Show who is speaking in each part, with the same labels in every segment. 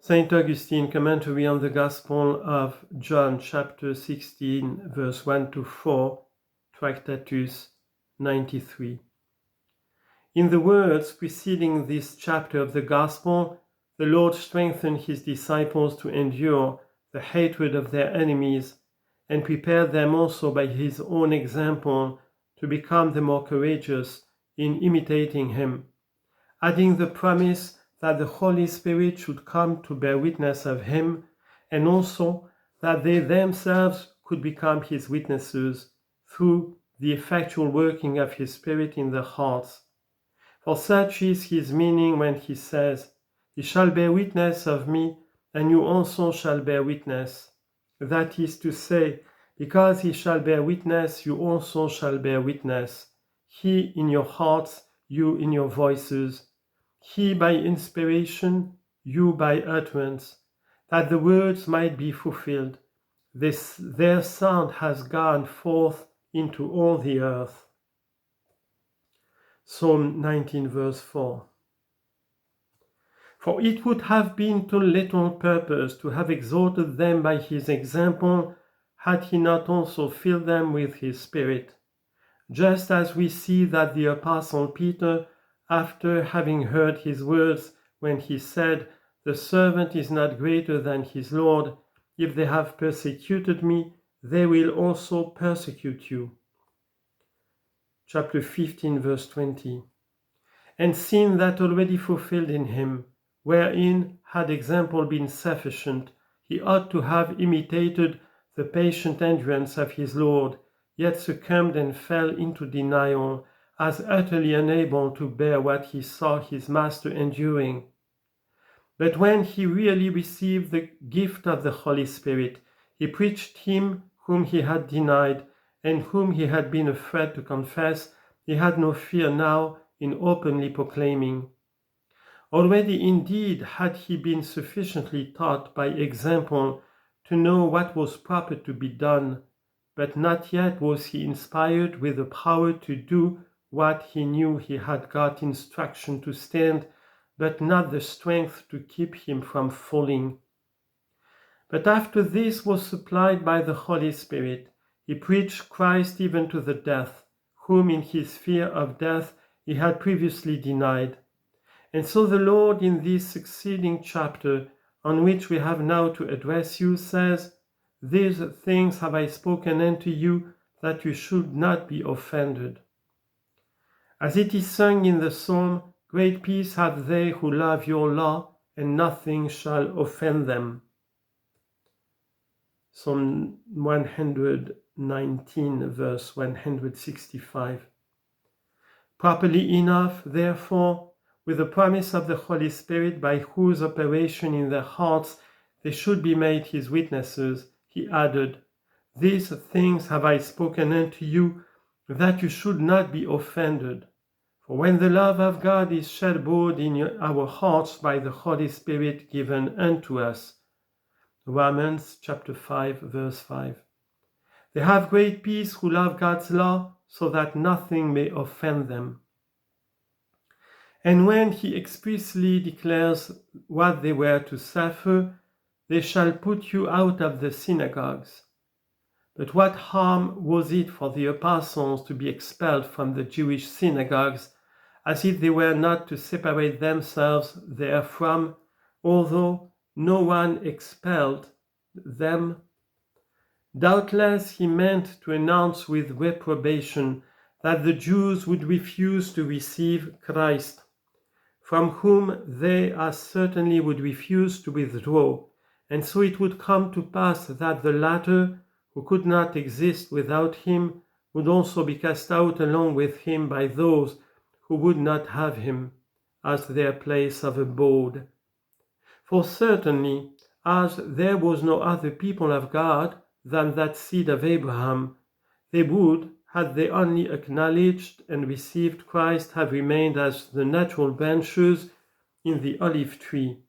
Speaker 1: St. Augustine, commentary on the Gospel of John, chapter 16, verse 1 to 4, Tractatus 93. In the words preceding this chapter of the Gospel, the Lord strengthened his disciples to endure the hatred of their enemies and prepared them also by his own example to become the more courageous in imitating him, adding the promise that the Holy Spirit should come to bear witness of him, and also that they themselves could become his witnesses through the effectual working of his Spirit in their hearts. For such is his meaning when he says, "He shall bear witness of me, and you also shall bear witness." That is to say, because he shall bear witness, you also shall bear witness. He in your hearts, you in your voices. He by inspiration, you by utterance, that the words might be fulfilled. Their sound has gone forth into all the earth. Psalm 19, verse 4. For it would have been to little purpose to have exhorted them by his example, had he not also filled them with his Spirit. Just as we see that the Apostle Peter, after having heard his words when he said, "The servant is not greater than his Lord, if they have persecuted me, they will also persecute you." Chapter 15, verse 20. And seen that already fulfilled in him, wherein had example been sufficient, he ought to have imitated the patient endurance of his Lord, yet succumbed and fell into denial, as utterly unable to bear what he saw his Master enduring. But when he really received the gift of the Holy Spirit, he preached him whom he had denied, and whom he had been afraid to confess. He had no fear now in openly proclaiming. Already indeed had he been sufficiently taught by example to know what was proper to be done, but not yet was he inspired with the power to do what he knew. He had got instruction to stand, but not the strength to keep him from falling. But after this was supplied by the Holy Spirit, he preached Christ even to the death, whom in his fear of death he had previously denied. And so the Lord in this succeeding chapter, on which we have now to address you, says, "These things have I spoken unto you, that you should not be offended." As it is sung in the psalm, "Great peace have they who love your law, and nothing shall offend them." Psalm 119, verse 165. Properly enough, therefore, with the promise of the Holy Spirit, by whose operation in their hearts they should be made his witnesses, he added, "These things have I spoken unto you, that you should not be offended. For when the love of God is shed abroad in our hearts by the Holy Spirit given unto us." Romans chapter 5, verse 5. They have great peace who love God's law, so that nothing may offend them. And when he expressly declares what they were to suffer, "They shall put you out of the synagogues." But what harm was it for the apostles to be expelled from the Jewish synagogues, as if they were not to separate themselves therefrom, although no one expelled them? Doubtless he meant to announce with reprobation that the Jews would refuse to receive Christ, from whom they as certainly would refuse to withdraw, and so it would come to pass that the latter, who could not exist without him, would also be cast out along with him by those who would not have him as their place of abode. For certainly, as there was no other people of God than that seed of Abraham, they would, had they only acknowledged and received Christ, have remained as the natural branches in the olive tree.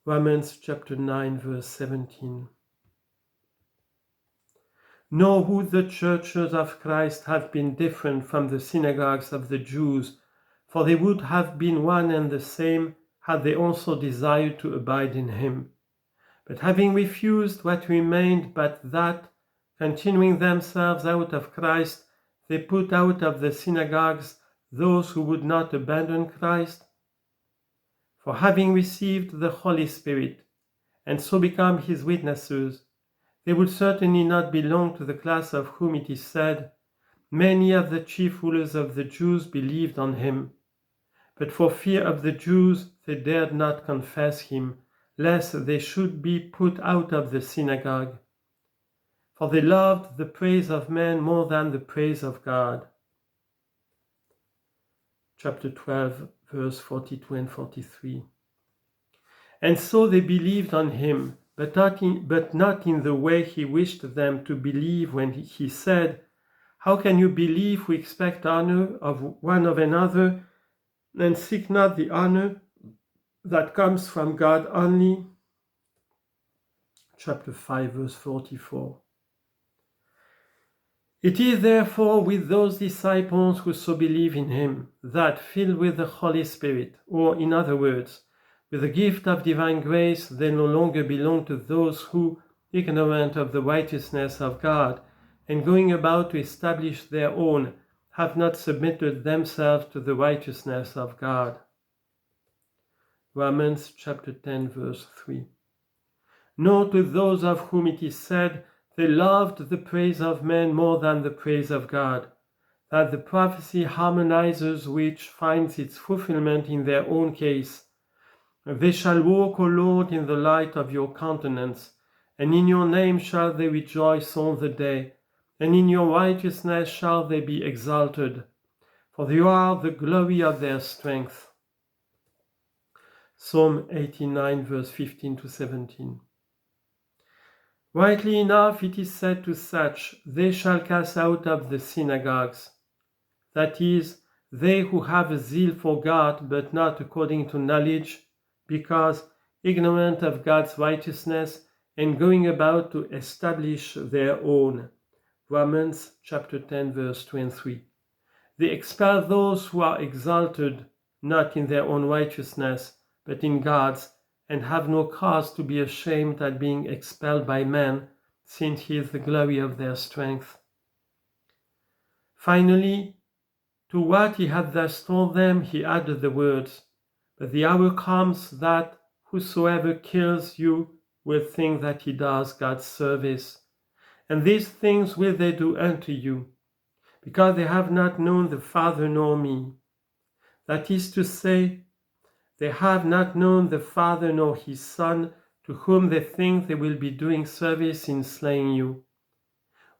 Speaker 1: Romans chapter 9, verse 17. Nor would the churches of Christ have been different from the synagogues of the Jews, for they would have been one and the same, had they also desired to abide in him. But having refused what remained but that, continuing themselves out of Christ, they put out of the synagogues those who would not abandon Christ. For having received the Holy Spirit, and so become his witnesses, they would certainly not belong to the class of whom it is said, "Many of the chief rulers of the Jews believed on him." But for fear of the Jews they dared not confess him, lest they should be put out of the synagogue. For they loved the praise of men more than the praise of God. Chapter 12, verse 42 and 43. And so they believed on him, but not in the way he wished them to believe when he said, "How can you believe who expect honor of one of another, and seek not the honor that comes from God only?" Chapter 5, verse 44. It is therefore with those disciples who so believe in him, that, filled with the Holy Spirit, or in other words, with the gift of divine grace, they no longer belong to those who, ignorant of the righteousness of God, and going about to establish their own, have not submitted themselves to the righteousness of God. Romans chapter 10, verse 3. Nor to those of whom it is said, "They loved the praise of men more than the praise of God," that the prophecy harmonizes which finds its fulfillment in their own case. "They shall walk, O Lord, in the light of your countenance, and in your name shall they rejoice all the day, and in your righteousness shall they be exalted, for you are the glory of their strength." Psalm 89, verse 15 to 17. Rightly enough it is said to such, "They shall cast out of the synagogues," that is, they who have a zeal for God, but not according to knowledge, because ignorant of God's righteousness, and going about to establish their own. Romans chapter 10, verse 2 and 3. They expel those who are exalted, not in their own righteousness, but in God's, and have no cause to be ashamed at being expelled by man, since he is the glory of their strength. Finally, to what he had thus told them, he added the words, "But the hour comes that whosoever kills you will think that he does God's service. And these things will they do unto you, because they have not known the Father nor me." That is to say, they have not known the Father nor his Son, to whom they think they will be doing service in slaying you.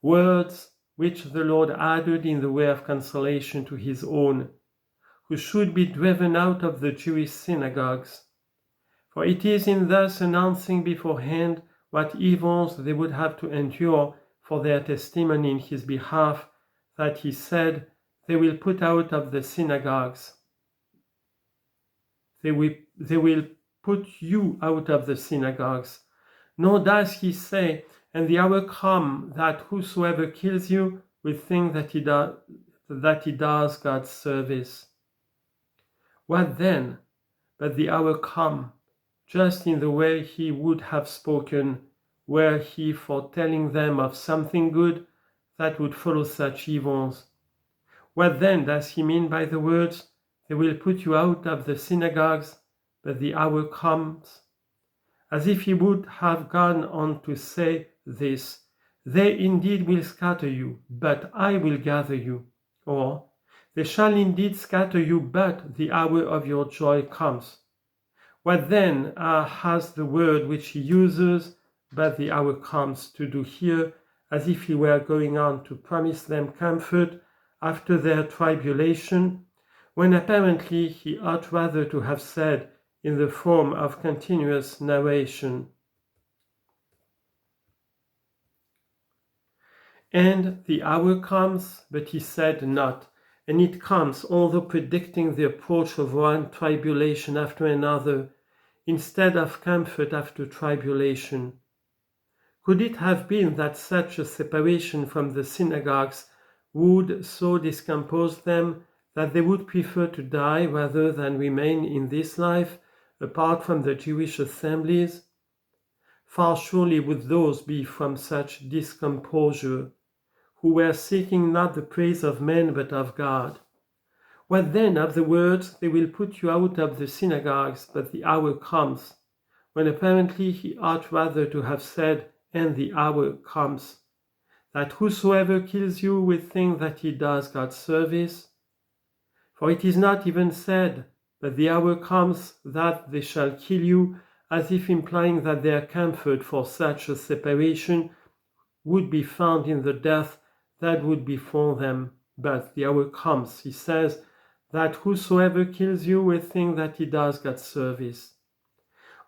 Speaker 1: Words which the Lord added in the way of consolation to his own, who should be driven out of the Jewish synagogues. For it is in thus announcing beforehand what evils they would have to endure for their testimony in his behalf, that he said, "They will put out of the synagogues." They will put you out of the synagogues. Nor does he say, "And the hour come that whosoever kills you will think that he does God's service." What then? But the hour come, just in the way he would have spoken, were he foretelling them of something good that would follow such evils. What then does he mean by the words, "They will put you out of the synagogues, but the hour comes"? As if he would have gone on to say this, "They indeed will scatter you, but I will gather you," or, "They shall indeed scatter you, but the hour of your joy comes." What then has the word which he uses, "but the hour comes," to do here, as if he were going on to promise them comfort after their tribulation, when apparently he ought rather to have said in the form of continuous narration, "And the hour comes, but he said not, and it comes, although predicting the approach of one tribulation after another, instead of comfort after tribulation." Could it have been that such a separation from the synagogues would so discompose them that they would prefer to die rather than remain in this life, apart from the Jewish assemblies? Far surely would those be from such discomposure, who were seeking not the praise of men but of God. What then of the words, they will put you out of the synagogues, but the hour comes, when apparently he ought rather to have said, and the hour comes, that whosoever kills you will think that he does God service? For it is not even said, but the hour comes that they shall kill you, as if implying that their comfort for such a separation would be found in the death that would befall them. But the hour comes, he says, that whosoever kills you will think that he does God service.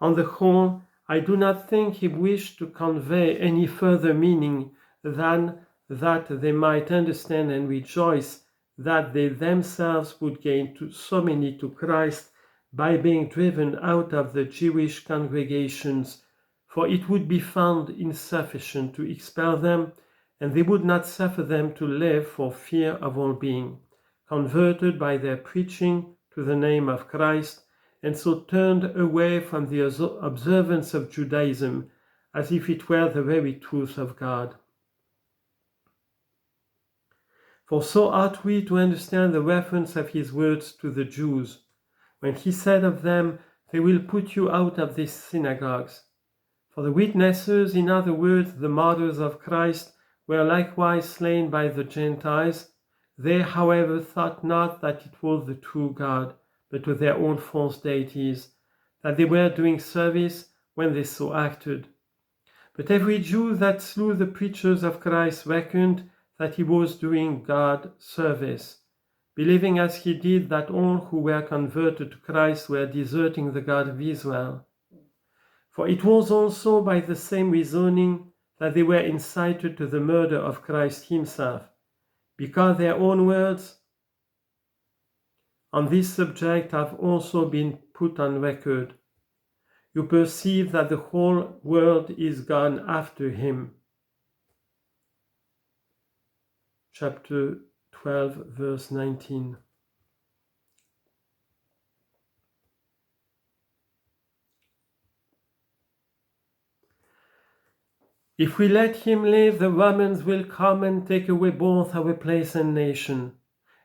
Speaker 1: On the whole, I do not think he wished to convey any further meaning than that they might understand and rejoice that they themselves would gain so many to Christ by being driven out of the Jewish congregations, for it would be found insufficient to expel them, and they would not suffer them to live for fear of all being converted by their preaching to the name of Christ, and so turned away from the observance of Judaism as if it were the very truth of God. For so ought we to understand the reference of his words to the Jews, when he said of them, they will put you out of these synagogues. For the witnesses, in other words, the martyrs of Christ, were likewise slain by the Gentiles. They, however, thought not that it was the true God, but to their own false deities, that they were doing service when they so acted. But every Jew that slew the preachers of Christ reckoned that he was doing God service, believing as he did that all who were converted to Christ were deserting the God of Israel. For it was also by the same reasoning that they were incited to the murder of Christ himself, because their own words on this subject have also been put on record. You perceive that the whole world is gone after him. Chapter 12, verse 19. If we let him live, the Romans will come and take away both our place and nation,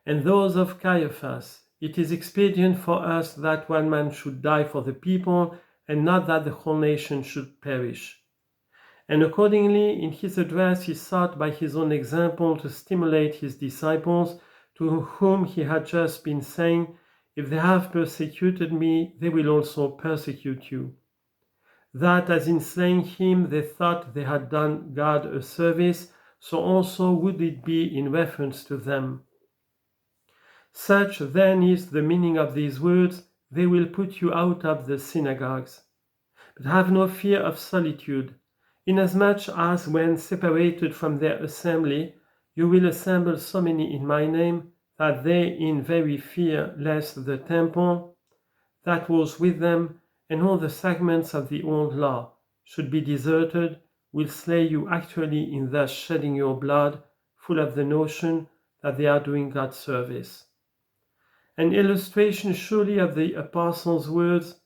Speaker 1: and those of Caiaphas. It is expedient for us that one man should die for the people, and not that the whole nation should perish. And accordingly, in his address, he sought by his own example to stimulate his disciples, to whom he had just been saying, if they have persecuted me, they will also persecute you. That as in slaying him they thought they had done God a service, so also would it be in reference to them. Such then is the meaning of these words, they will put you out of the synagogues. But have no fear of solitude, inasmuch as when separated from their assembly, you will assemble so many in my name, that they in very fear lest the temple that was with them and all the segments of the old law should be deserted, will slay you actually in thus shedding your blood, full of the notion that they are doing God's service. An illustration surely of the apostles' words,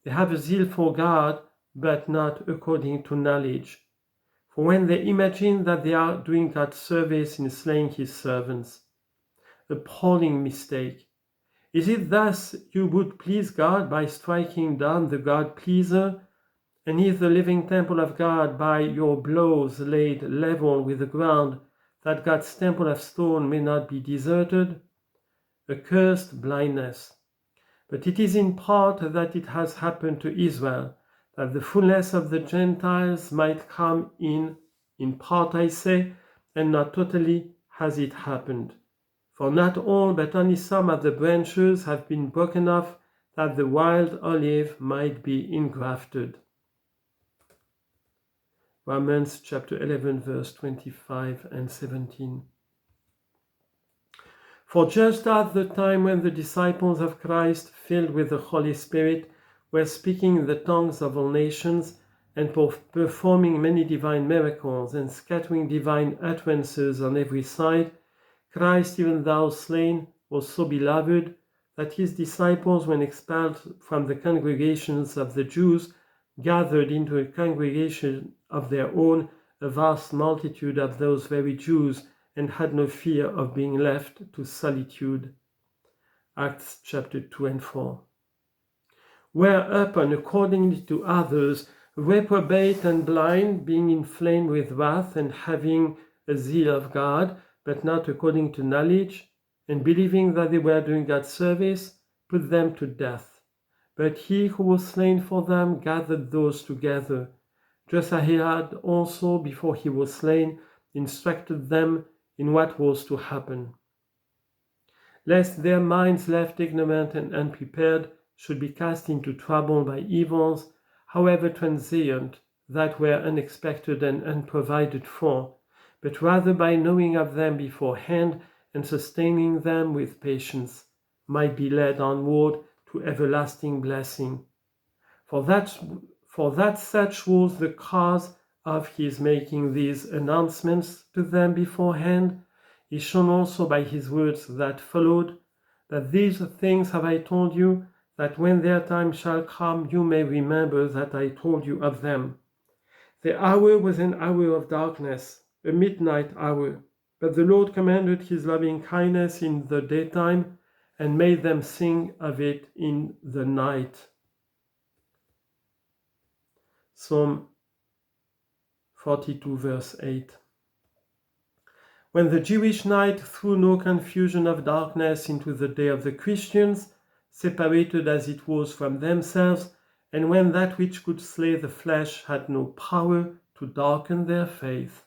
Speaker 1: they have a zeal for God, but not according to knowledge. For when they imagine that they are doing God's service in slaying his servants, appalling mistake. Is it thus you would please God by striking down the God-pleaser, and is the living temple of God by your blows laid level with the ground, that God's temple of stone may not be deserted? Accursed blindness. But it is in part that it has happened to Israel, that the fullness of the Gentiles might come in part I say, and not totally has it happened. For not all, but only some of the branches have been broken off, that the wild olive might be engrafted. Romans chapter 11, verse 25 and 17. For just at the time when the disciples of Christ, filled with the Holy Spirit, were speaking in the tongues of all nations, and performing many divine miracles, and scattering divine utterances on every side, Christ, even thou slain, was so beloved, that his disciples, when expelled from the congregations of the Jews, gathered into a congregation of their own a vast multitude of those very Jews, and had no fear of being left to solitude. Acts chapter 2 and 4. Whereupon, according to others, reprobate and blind, being inflamed with wrath, and having a zeal of God, but not according to knowledge, and believing that they were doing God's service, put them to death. But he who was slain for them gathered those together, just as he had also, before he was slain, instructed them in what was to happen, lest their minds, left ignorant and unprepared, should be cast into trouble by evils, however transient, that were unexpected and unprovided for, but rather by knowing of them beforehand and sustaining them with patience, might be led onward to everlasting blessing. For that such was the cause of his making these announcements to them beforehand, is shown also by his words that followed, that these things have I told you, that when their time shall come you may remember that I told you of them. The hour was an hour of darkness, a midnight hour, but the Lord commanded his loving kindness in the daytime, and made them sing of it in the night. Psalm 42 verse 8. When the Jewish night threw no confusion of darkness into the day of the Christians, separated as it was from themselves, and when that which could slay the flesh had no power to darken their faith.